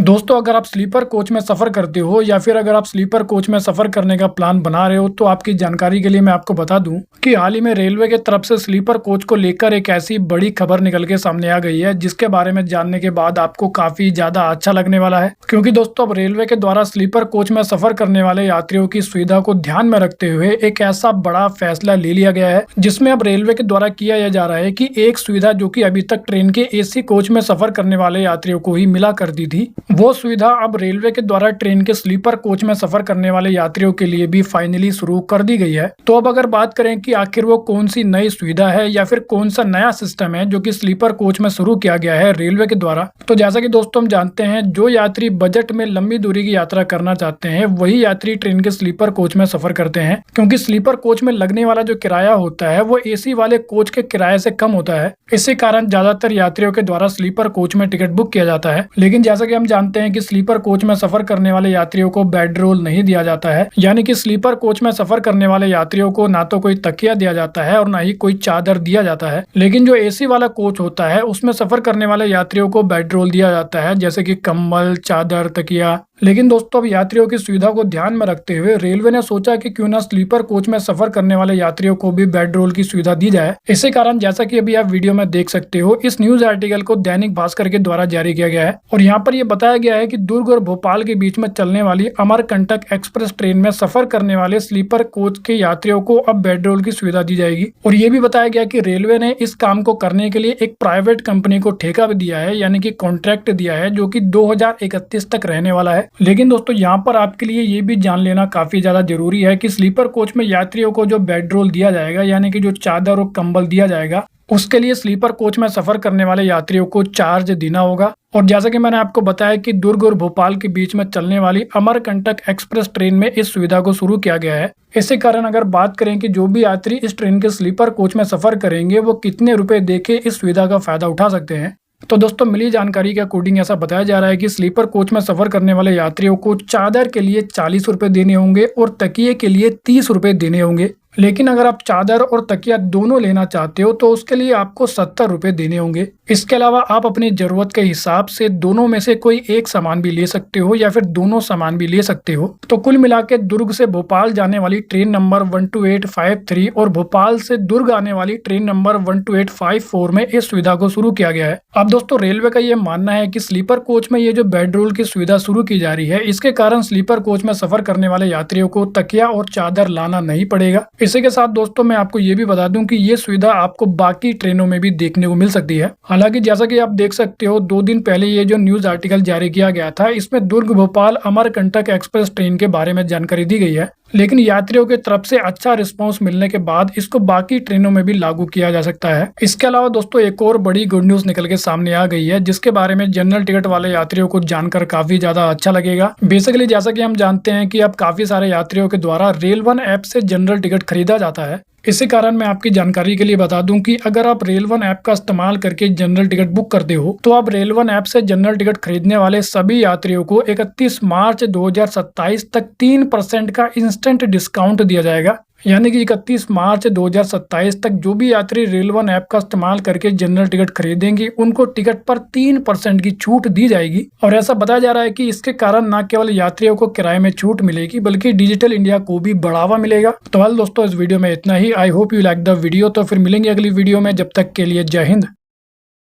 दोस्तों, अगर आप स्लीपर कोच में सफ़र करते हो या फिर अगर आप स्लीपर कोच में सफ़र करने का प्लान बना रहे हो तो आपकी जानकारी के लिए मैं आपको बता दूं कि हाल ही में रेलवे के तरफ से स्लीपर कोच को लेकर एक ऐसी बड़ी खबर निकल के सामने आ गई है जिसके बारे में जानने के बाद आपको काफ़ी ज़्यादा अच्छा लगने वाला है। क्योंकि दोस्तों, अब रेलवे के द्वारा स्लीपर कोच में सफ़र करने वाले यात्रियों की सुविधा को ध्यान में रखते हुए एक ऐसा बड़ा फैसला ले लिया गया है जिसमें अब रेलवे के द्वारा किया यह जा रहा है कि एक सुविधा जो कि अभी तक ट्रेन के AC कोच में सफ़र करने वाले यात्रियों को ही मिला करती थी, वो सुविधा अब रेलवे के द्वारा ट्रेन के स्लीपर कोच में सफर करने वाले यात्रियों के लिए भी फाइनली शुरू कर दी गई है। तो अब अगर बात करें कि आखिर वो कौन सी नई सुविधा है या फिर कौन सा नया सिस्टम है जो कि स्लीपर कोच में शुरू किया गया है रेलवे के द्वारा, तो जैसा कि दोस्तों हम जानते हैं, जो यात्री बजट में लंबी दूरी की यात्रा करना चाहते हैं वही यात्री ट्रेन के स्लीपर कोच में सफर करते हैं, क्योंकि स्लीपर कोच में लगने वाला जो किराया होता है वो AC वाले कोच के किराए से कम होता है। इसी कारण ज्यादातर यात्रियों के द्वारा स्लीपर कोच में टिकट बुक किया जाता है। लेकिन जैसा कि हम जानते हैं कि स्लीपर कोच में सफर करने वाले यात्रियों को बेड रोल नहीं दिया जाता है, यानी कि स्लीपर कोच में सफर करने वाले यात्रियों को ना तो कोई तकिया दिया जाता है और ना ही कोई चादर दिया जाता है। लेकिन जो AC वाला कोच होता है उसमें सफर करने वाले यात्रियों को बेड रोल दिया जाता है, जैसे कि कंबल, चादर, तकिया। लेकिन दोस्तों, अब यात्रियों की सुविधा को ध्यान में रखते हुए रेलवे ने सोचा कि क्यों ना स्लीपर कोच में सफर करने वाले यात्रियों को भी बेड रोल की सुविधा दी जाए। इसी कारण जैसा कि अभी आप वीडियो में देख सकते हो, इस न्यूज आर्टिकल को दैनिक भास्कर के द्वारा जारी किया गया है और यहाँ पर यह बताया गया है कि दुर्ग और भोपाल के बीच में चलने वाली अमरकंटक एक्सप्रेस ट्रेन में सफर करने वाले स्लीपर कोच के यात्रियों को अब बेड रोल की सुविधा दी जाएगी। और ये भी बताया गया कि रेलवे ने इस काम को करने के लिए एक प्राइवेट कंपनी को ठेका भी दिया है, यानी कि कॉन्ट्रैक्ट दिया है, जो कि 2031 तक रहने वाला है। लेकिन दोस्तों, यहाँ पर आपके लिए ये भी जान लेना काफी ज्यादा जरूरी है कि स्लीपर कोच में यात्रियों को जो बेड रोल दिया जाएगा, यानी कि जो चादर और कंबल दिया जाएगा, उसके लिए स्लीपर कोच में सफर करने वाले यात्रियों को चार्ज देना होगा। और जैसा कि मैंने आपको बताया कि दुर्ग और भोपाल के बीच में चलने वाली अमरकंटक एक्सप्रेस ट्रेन में इस सुविधा को शुरू किया गया है। इसी कारण अगर बात करें कि जो भी यात्री इस ट्रेन के स्लीपर कोच में सफर करेंगे वो कितने रुपए देके इस सुविधा का फायदा उठा सकते हैं, तो दोस्तों मिली जानकारी के अकॉर्डिंग ऐसा बताया जा रहा है कि स्लीपर कोच में सफर करने वाले यात्रियों को चादर के लिए 40 रुपए देने होंगे और तकिए के लिए 30 रुपए देने होंगे। लेकिन अगर आप चादर और तकिया दोनों लेना चाहते हो तो उसके लिए आपको 70 रुपए देने होंगे। इसके अलावा आप अपनी जरूरत के हिसाब से दोनों में से कोई एक सामान भी ले सकते हो या फिर दोनों सामान भी ले सकते हो। तो कुल मिला के दुर्ग से भोपाल जाने वाली ट्रेन नंबर 12853 और भोपाल से दुर्ग आने वाली ट्रेन नंबर 12854 में इस सुविधा को शुरू किया गया है। अब दोस्तों, रेलवे का ये मानना है कि स्लीपर कोच में ये जो बेड रोल की सुविधा शुरू की जा रही है, इसके कारण स्लीपर कोच में सफर करने वाले यात्रियों को तकिया और चादर लाना नहीं पड़ेगा। इसी के साथ दोस्तों मैं आपको ये भी बता दूं कि ये सुविधा आपको बाकी ट्रेनों में भी देखने को मिल सकती है। हालांकि जैसा कि आप देख सकते हो, 2 दिन पहले ये जो न्यूज आर्टिकल जारी किया गया था, इसमें दुर्ग भोपाल अमरकंटक एक्सप्रेस ट्रेन के बारे में जानकारी दी गई है। लेकिन यात्रियों की तरफ से अच्छा रिस्पांस मिलने के बाद इसको बाकी ट्रेनों में भी लागू किया जा सकता है। इसके अलावा दोस्तों, एक और बड़ी गुड न्यूज निकल के सामने आ गई है, जिसके बारे में जनरल टिकट वाले यात्रियों को जानकर काफी ज्यादा अच्छा लगेगा। बेसिकली जैसा कि हम जानते हैं कि अब काफी सारे यात्रियों के द्वारा रेल वन ऐप से जनरल टिकट खरीदा जाता है। इसी कारण मैं आपकी जानकारी के लिए बता दूं कि अगर आप रेल वन ऐप का इस्तेमाल करके जनरल टिकट बुक करते हो तो आप रेल वन ऐप से जनरल टिकट खरीदने वाले सभी यात्रियों को 31 मार्च 2027 तक 3% का इंस्टेंट डिस्काउंट दिया जाएगा। यानी कि 31 मार्च 2027 तक जो भी यात्री रेल वन ऐप का इस्तेमाल करके जनरल टिकट खरीदेंगे उनको टिकट पर 3% की छूट दी जाएगी। और ऐसा बताया जा रहा है कि इसके कारण न केवल यात्रियों को किराए में छूट मिलेगी बल्कि डिजिटल इंडिया को भी बढ़ावा मिलेगा। तो वेल दोस्तों, इस वीडियो में इतना ही। I hope you like the video. तो फिर मिलेंगे अगली वीडियो में, जब तक के लिए जय हिंद।